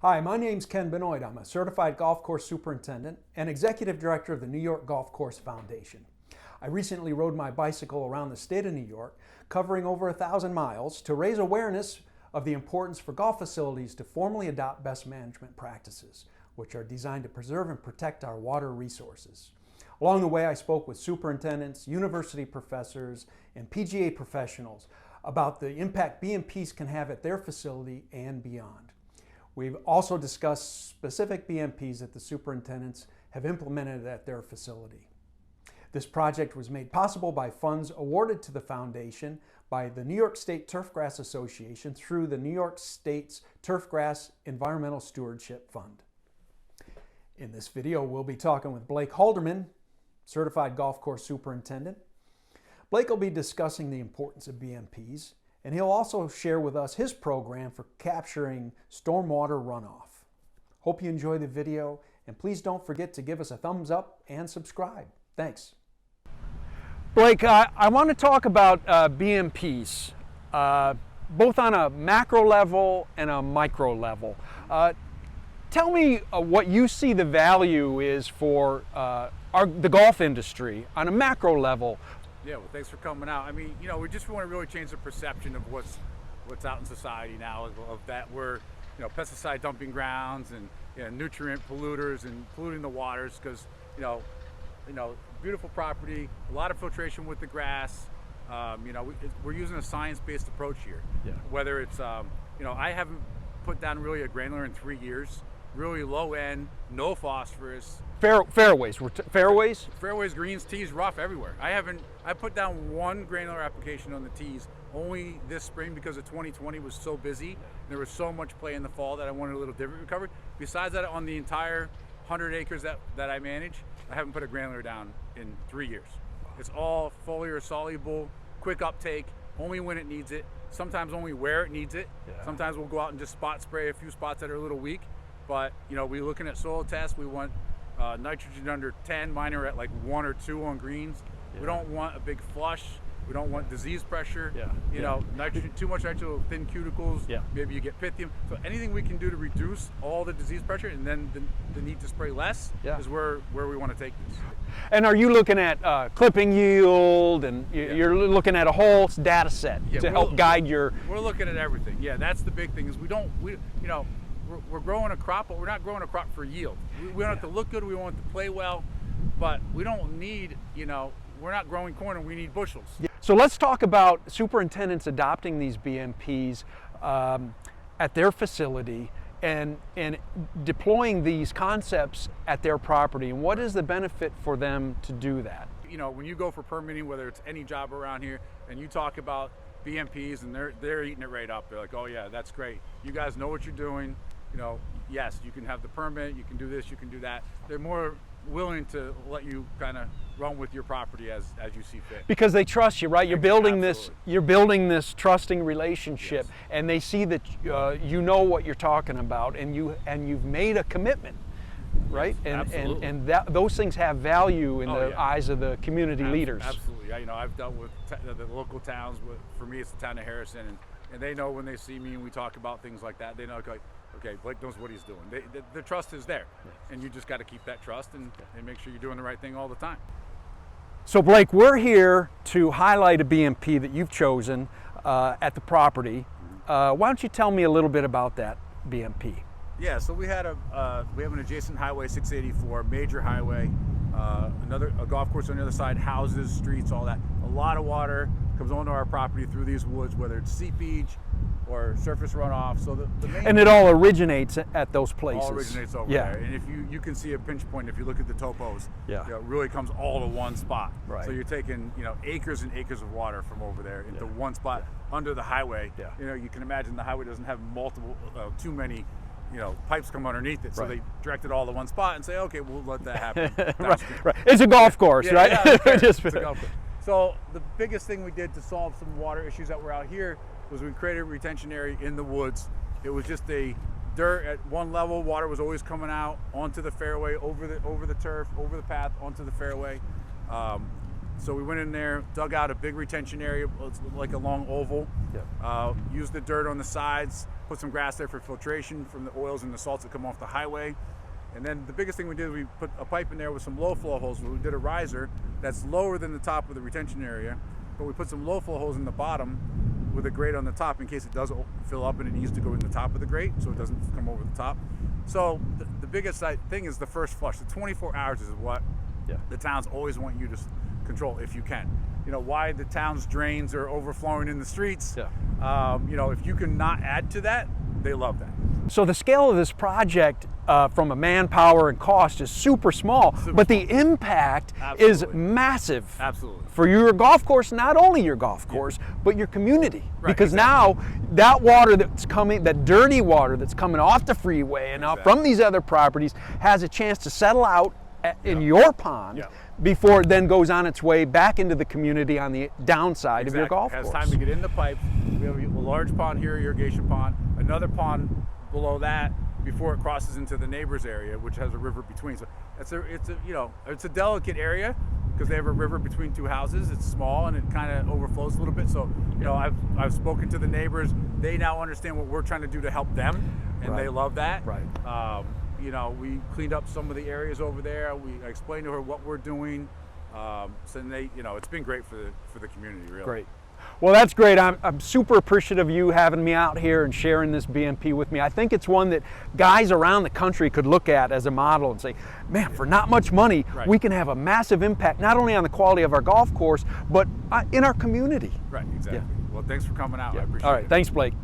Hi, my name's Ken Benoit. I'm a certified golf course superintendent and executive director of the New York Golf Course Foundation. I recently rode my bicycle around the state of New York, covering over 1,000 miles, to raise awareness of the importance for golf facilities to formally adopt best management practices, which are designed to preserve and protect our water resources. Along the way, I spoke with superintendents, university professors, and PGA professionals about the impact BMPs can have at their facility and beyond. We've also discussed specific BMPs that the superintendents have implemented at their facility. This project was made possible by funds awarded to the foundation by the New York State Turfgrass Association through the New York State's Turfgrass Environmental Stewardship Fund. In this video, we'll be talking with Blake Halderman, certified golf course superintendent. Blake will be discussing the importance of BMPs, and he'll also share with us his program for capturing stormwater runoff. Hope you enjoy the video, and please don't forget to give us a thumbs up and subscribe. Thanks. Blake, I want to talk about BMPs, both on a macro level and a micro level. Tell me what you see the value is for the golf industry on a macro level. Yeah, well, thanks for coming out. I mean, you know, we just want to really change the perception of what's out in society now, of that we're, pesticide dumping grounds and nutrient polluters and polluting the waters, because, beautiful property, a lot of filtration with the grass. We're using a science-based approach here. Yeah. Whether it's, I haven't put down really a granular in 3 years. Really low end, no phosphorus. Fairways, Fairways, greens, tees, rough, everywhere. I put down one granular application on the tees only this spring because of 2020 was so busy. There was so much play in the fall that I wanted a little different recovery. Besides that, on the entire 100 acres that I manage, I haven't put a granular down in 3 years. It's all foliar soluble, quick uptake, only when it needs it, sometimes only where it needs it. Yeah. Sometimes we'll go out and just spot spray a few spots that are a little weak. But, we're looking at soil tests. We want nitrogen under 10, minor at like 1 or 2 on greens. Yeah. We don't want a big flush. We don't want disease pressure. Yeah. Nitrogen, too much nitrogen will thin cuticles. Yeah. Maybe you get pythium. So anything we can do to reduce all the disease pressure and then the need to spray less is where we want to take this. And are you looking at clipping yield, and you're looking at a whole data set to help guide your... We're looking at everything. Yeah, that's the big thing is we're growing a crop, but we're not growing a crop for yield. We want it to look good, we want it to play well, but we don't need, we're not growing corn and we need bushels. Yeah. So let's talk about superintendents adopting these BMPs at their facility and deploying these concepts at their property. And what is the benefit for them to do that? When you go for permitting, whether it's any job around here, and you talk about BMPs and they're eating it right up. They're like, oh yeah, that's great. You guys know what you're doing. Yes, you can have the permit, you can do this, you can do that. They're more willing to let you kind of run with your property as you see fit. Because they trust you, right? You're building this trusting relationship, and they see that you know what you're talking about, and you've made a commitment, right? Yes, and those things have value in the eyes of the community leaders. Absolutely. I've dealt with the local towns. For me, it's the town of Harrison, and they know when they see me and we talk about things like that. They know, okay, Blake knows what he's doing. The trust is there, and you just got to keep that trust and make sure you're doing the right thing all the time. So Blake, we're here to highlight a BMP that you've chosen at the property. Why don't you tell me a little bit about that BMP? Yeah, so we have an adjacent highway, 684, major highway, a golf course on the other side, houses, streets, all that. A lot of water comes onto our property through these woods, whether it's seepage or surface runoff. So the main and it all originates at those places. All originates over there. And if you can see a pinch point if you look at the topos. Yeah. It really comes all to one spot. Right. So you're taking acres and acres of water from over there into one spot under the highway. Yeah. You can imagine the highway doesn't have too many pipes come underneath it, so they direct it all to one spot and say, okay, we'll let that happen. Right. It's a golf course, right? Yeah, it's a golf course. So the biggest thing we did to solve some water issues that were out here was we created a retention area in the woods. It was just a dirt at one level. Water was always coming out onto the fairway, over the turf, over the path, onto the fairway. So we went in there, dug out a big retention area, it's like a long oval. Used the dirt on the sides, put some grass there for filtration from the oils and the salts that come off the highway. And then the biggest thing we did, we put a pipe in there with some low flow holes. We did a riser that's lower than the top of the retention area, but we put some low flow holes in the bottom with a grate on the top in case it does fill up and it needs to go in the top of the grate so it doesn't come over the top. So the biggest thing is the first flush. The 24 hours is what the towns always want you to control if you can. You know, why the town's drains are overflowing in the streets. You know, if you can not add to that, they love that. So the scale of this project from a manpower and cost is super small, but the impact is massive. Absolutely. For your golf course, not only your golf course, but your community. Because now that water that's coming, that dirty water that's coming off the freeway and out from these other properties has a chance to settle out in your pond before it then goes on its way back into the community on the downside of your golf course. It has time to get in the pipe. We have a large pond here, irrigation pond, another pond below that before it crosses into the neighbor's area, which has a river between. So it's a delicate area because they have a river between two houses. It's small and it kind of overflows a little bit. So you know, I've spoken to the neighbors. They now understand what we're trying to do to help them, and they love that. You know, we cleaned up some of the areas over there. I explained to her what we're doing. So they, you know, it's been great for the community, really. Great. Well, that's great. I'm super appreciative of you having me out here and sharing this BMP with me. I think it's one that guys around the country could look at as a model and say, man, for not much money, we can have a massive impact, not only on the quality of our golf course, but in our community. Right, exactly. Well, thanks for coming out. I appreciate it. All right, thanks, Blake.